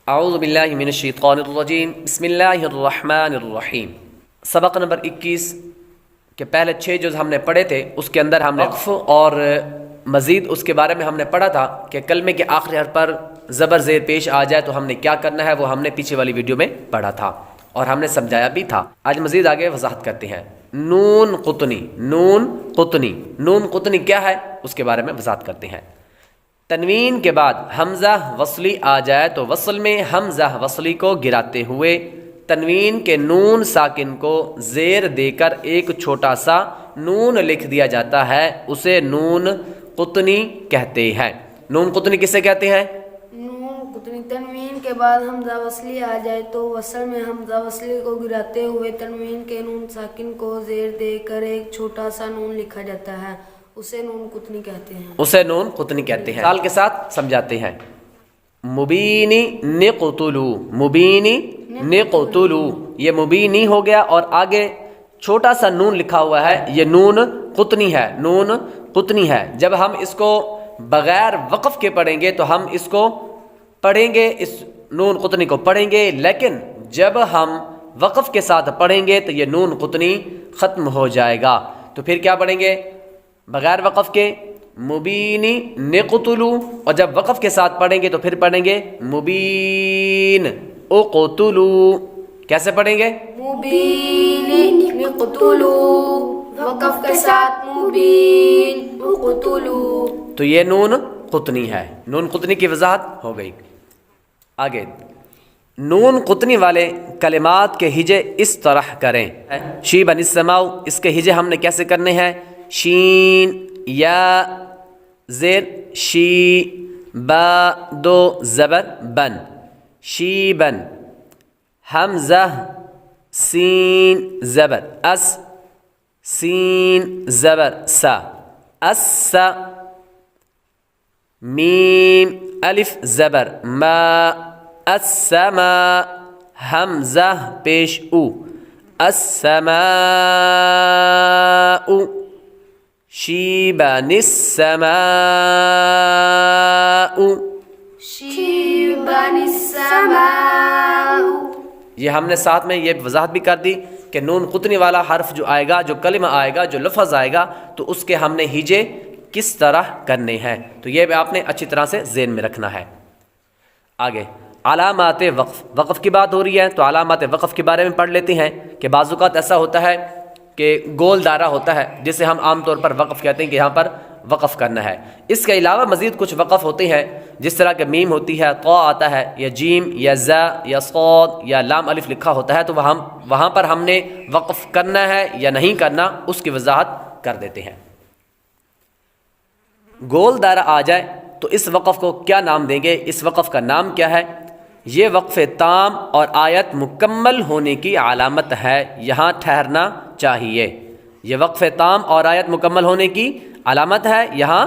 اعوذ باللہ من الشیطان الرجیم بسم اللہ الرحمن الرحیم۔ سبق نمبر 21 کے پہلے 6 جز ہم نے پڑھے تھے، اس کے اندر ہم نے وقف اور مزید اس کے بارے میں ہم نے پڑھا تھا کہ کلمے کے آخری حرف پر زبر زیر پیش آ جائے تو ہم نے کیا کرنا ہے، وہ ہم نے پیچھے والی ویڈیو میں پڑھا تھا اور ہم نے سمجھایا بھی تھا۔ آج مزید آگے وضاحت کرتے ہیں۔ نون قطنی، نون قطنی، نون قطنی کیا ہے اس کے بارے میں وضاحت کرتے ہیں۔ تنوین کے بعد حمزہ وصلی آ جائے تو وصل میں حمزہ وصلی کو گراتے ہوئے تنوین کے نون ساکن کو زیر دے کر ایک چھوٹا سا نون لکھ دیا جاتا ہے، اسے نون قطنی کہتے ہیں۔ نون قطنی کسے کہتے ہیں؟ نون قطنی تنوین کے بعد حمزہ وصلی آ جائے تو وصل میں حمزہ وصلی کو گراتے ہوئے تنوین کے نون ساکن کو زیر دے کر ایک چھوٹا سا نون لکھا جاتا ہے، اسے نون قطنی کہتے ہیں۔ اسے نون قطنی کہتے ہیں۔ مثال کے ساتھ سمجھاتے ہیں۔ مبینی نقتلو، مبینی نقتلو، یہ مبینی ہو گیا اور آگے چھوٹا سا نون لکھا ہوا ہے، یہ نون قطنی ہے، نون قطنی ہے۔ جب ہم اس کو بغیر وقف کے پڑھیں گے تو ہم اس کو پڑھیں گے، اس نون قطنی کو پڑھیں گے، لیکن جب ہم وقف کے ساتھ پڑھیں گے تو یہ نون قطنی ختم ہو جائے گا۔ تو پھر کیا پڑھیں گے؟ بغیر وقف کے مبینی نقتلو، اور جب وقف کے ساتھ پڑھیں گے تو پھر پڑھیں گے مبین اقتلو۔ کیسے پڑھیں گے؟ مبین نقتلو، وقف کے ساتھ مبین اقتلو۔ تو یہ نون قطنی ہے، نون قطنی کی وضاحت ہو گئی۔ آگے نون قطنی والے کلمات کے ہجے اس طرح کریں۔ شیب السماء، اس کے ہجے ہم نے کیسے کرنے ہیں؟ شین یا زیر شی، با دو زبر بن، شیبن، حمزہ سین زبر اس، سین زبر سا، اس، میم الف زبر ما، السما، حمزہ پیش او، السماء، شیبن السماء، شیبن السماء۔ یہ ہم نے ساتھ میں یہ وضاحت بھی کر دی کہ نون قطنی والا حرف جو آئے گا، جو کلمہ آئے گا، جو لفظ آئے گا، تو اس کے ہم نے ہجے کس طرح کرنے ہیں، تو یہ بھی آپ نے اچھی طرح سے ذہن میں رکھنا ہے۔ آگے علامات وقف، وقف کی بات ہو رہی ہے تو علامات وقف کے بارے میں پڑھ لیتے ہیں کہ بعض اوقات ایسا ہوتا ہے کہ گول دائرہ ہوتا ہے جسے ہم عام طور پر وقف کہتے ہیں کہ یہاں پر وقف کرنا ہے۔ اس کے علاوہ مزید کچھ وقف ہوتے ہیں، جس طرح کہ میم ہوتی ہے، طا آتا ہے، یا جیم یا زا یا صاد یا لام الف لکھا ہوتا ہے، تو وہاں پر ہم نے وقف کرنا ہے یا نہیں کرنا، اس کی وضاحت کر دیتے ہیں۔ گول دائرہ آ جائے تو اس وقف کو کیا نام دیں گے؟ اس وقف کا نام کیا ہے؟ یہ وقف تام اور آیت مکمل ہونے کی علامت ہے، یہاں ٹھہرنا چاہیے۔ یہ وقف تام اور آیت مکمل ہونے کی علامت ہے، یہاں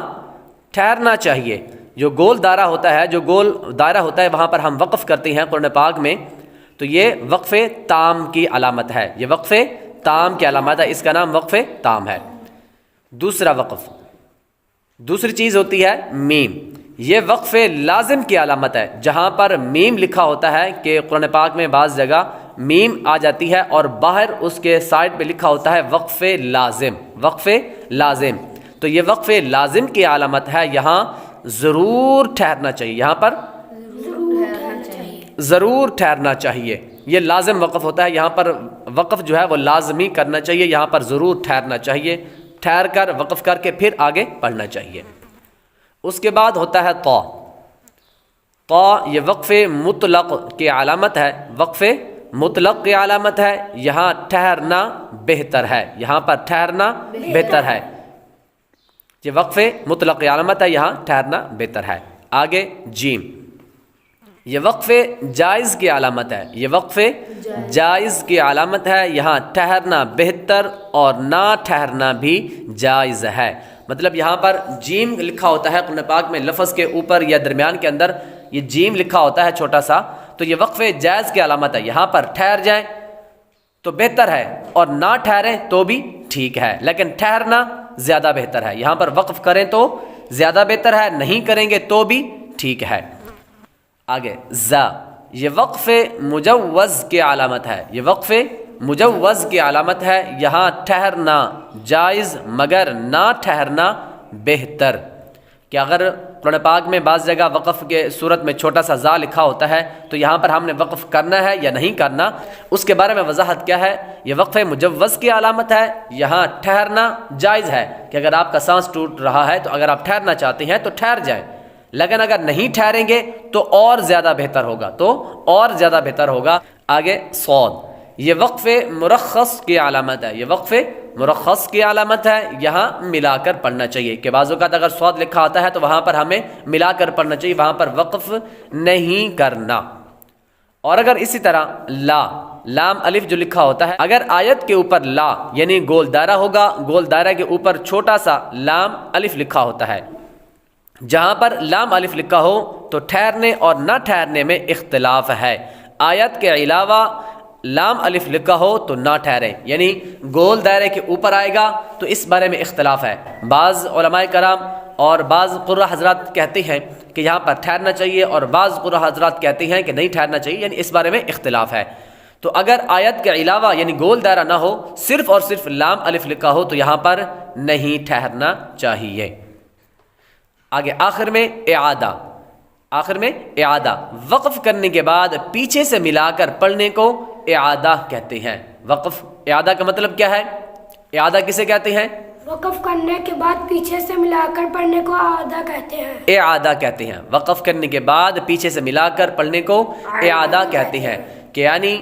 ٹھہرنا چاہیے۔ جو گول دائرہ ہوتا ہے، جو گول دائرہ ہوتا ہے، وہاں پر ہم وقف کرتے ہیں قرآن پاک میں، تو یہ وقف تام کی علامت ہے، یہ وقف تام کی علامت ہے، اس کا نام وقف تام ہے۔ دوسرا وقف، دوسری چیز ہوتی ہے میم، یہ وقف لازم کی علامت ہے۔ جہاں پر میم لکھا ہوتا ہے کہ قرآن پاک میں بعض جگہ میم آ جاتی ہے اور باہر اس کے سائڈ پہ لکھا ہوتا ہے وقف لازم، وقف لازم، تو یہ وقف لازم کی علامت ہے، یہاں ضرور ٹھہرنا چاہیے، یہاں پر ضرور ٹھہرنا چاہیے۔ یہ لازم وقف ہوتا ہے، یہاں پر وقف جو ہے وہ لازمی کرنا چاہیے، یہاں پر ضرور ٹھہرنا چاہیے، ٹھہر کر وقف کر کے پھر آگے پڑھنا چاہیے۔ اس کے بعد ہوتا ہے طا، طا یہ وقف مطلق کی علامت ہے، وقف مطلق کی علامت ہے، یہاں ٹھہرنا بہتر ہے، یہاں پر ٹھہرنا بہتر ہے، یہ وقف مطلق کی علامت ہے، یہاں ٹھہرنا بہتر ہے۔ آگے جیم، یہ وقف جائز کی علامت ہے، یہ وقف جائز کی علامت ہے، یہاں ٹھہرنا بہتر اور نہ ٹھہرنا بھی جائز ہے۔ مطلب یہاں پر جیم لکھا ہوتا ہے قرآن پاک میں، لفظ کے اوپر یا درمیان کے اندر یہ جیم لکھا ہوتا ہے چھوٹا سا، تو یہ وقف جائز کی علامت ہے، یہاں پر ٹھہر جائیں تو بہتر ہے اور نہ ٹھہریں تو بھی ٹھیک ہے، لیکن ٹھہرنا زیادہ بہتر ہے۔ یہاں پر وقف کریں تو زیادہ بہتر ہے، نہیں کریں گے تو بھی ٹھیک ہے۔ آگے زا، یہ وقف مجوز کی علامت ہے، یہ وقف مجوز کی علامت ہے، یہاں ٹھہرنا جائز مگر نہ ٹھہرنا بہتر۔ کہ اگر قرآن پاک میں بعض جگہ وقف کے صورت میں چھوٹا سا زا لکھا ہوتا ہے تو یہاں پر ہم نے وقف کرنا ہے یا نہیں کرنا، اس کے بارے میں وضاحت کیا ہے۔ یہ وقف مجوز کی علامت ہے، یہاں ٹھہرنا جائز ہے کہ اگر آپ کا سانس ٹوٹ رہا ہے تو اگر آپ ٹھہرنا چاہتے ہیں تو ٹھہر جائیں، لیکن اگر نہیں ٹھہریں گے تو اور زیادہ بہتر ہوگا، تو اور زیادہ بہتر ہوگا۔ آگے صاد، یہ وقف مرخص کی علامت ہے، یہ وقف مرخص کی علامت ہے، یہاں ملا کر پڑھنا چاہیے کہ بعض اوقات اگر صاد لکھا ہوتا ہے تو وہاں پر ہمیں ملا کر پڑھنا چاہیے، وہاں پر وقف نہیں کرنا۔ اور اگر اسی طرح لا، لام الف جو لکھا ہوتا ہے، اگر آیت کے اوپر لا یعنی گول دائرہ ہوگا، گول دائرہ کے اوپر چھوٹا سا لام الف لکھا ہوتا ہے، جہاں پر لام الف لکھا ہو تو ٹھہرنے اور نہ ٹھہرنے میں اختلاف ہے۔ آیت کے علاوہ لام الف لکھا ہو تو نہ ٹھہرے، یعنی گول دائرے کے اوپر آئے گا تو اس بارے میں اختلاف ہے۔ بعض علماء کرام اور بعض قرہ حضرات کہتے ہیں کہ یہاں پر ٹھہرنا چاہیے، اور بعض قرہ حضرات کہتے ہیں کہ نہیں ٹھہرنا چاہیے، یعنی اس بارے میں اختلاف ہے۔ تو اگر آیت کے علاوہ یعنی گول دائرہ نہ ہو، صرف اور صرف لام الف لکھا ہو تو یہاں پر نہیں ٹھہرنا چاہیے۔ آگے آخر میں اعادہ، آخر میں اعادہ، وقف کرنے کے بعد پیچھے سے ملا کر پڑھنے کو اعادہ کہتے ہیں۔ وقف، اعادہ کا مطلب کیا ہے؟ اعادہ کسے کہتے ہیں؟ وقف کرنے کے بعد پیچھے سے ملا کر پڑھنے کو اعادہ کہتے ہیں، اعادہ کہتے ہیں۔ وقف کرنے کے بعد پیچھے سے ملا کر پڑھنے کو اعادہ کہتے ہیں، کہ یعنی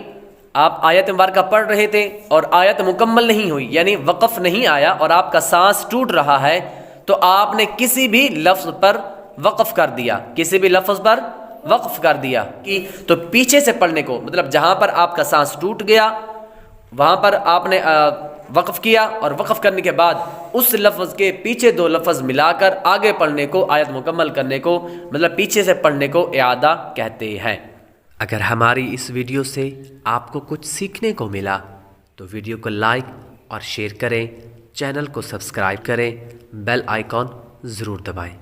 آپ آیت مبارکہ پڑھ رہے تھے اور آیت مکمل نہیں ہوئی، یعنی وقف نہیں آیا اور آپ کا سانس ٹوٹ رہا ہے، تو آپ نے کسی بھی لفظ پر وقف کر دیا، کسی بھی لفظ پر وقف کر دیا، تو پیچھے سے پڑھنے کو، مطلب جہاں پر آپ کا سانس ٹوٹ گیا وہاں پر آپ نے وقف کیا، اور وقف کرنے کے بعد اس لفظ کے پیچھے دو لفظ ملا کر آگے پڑھنے کو، آیت مکمل کرنے کو، مطلب پیچھے سے پڑھنے کو اعادہ کہتے ہیں۔ اگر ہماری اس ویڈیو سے آپ کو کچھ سیکھنے کو ملا تو ویڈیو کو لائک اور شیئر کریں، چینل کو سبسکرائب کریں، بیل آئیکن ضرور دبائیں۔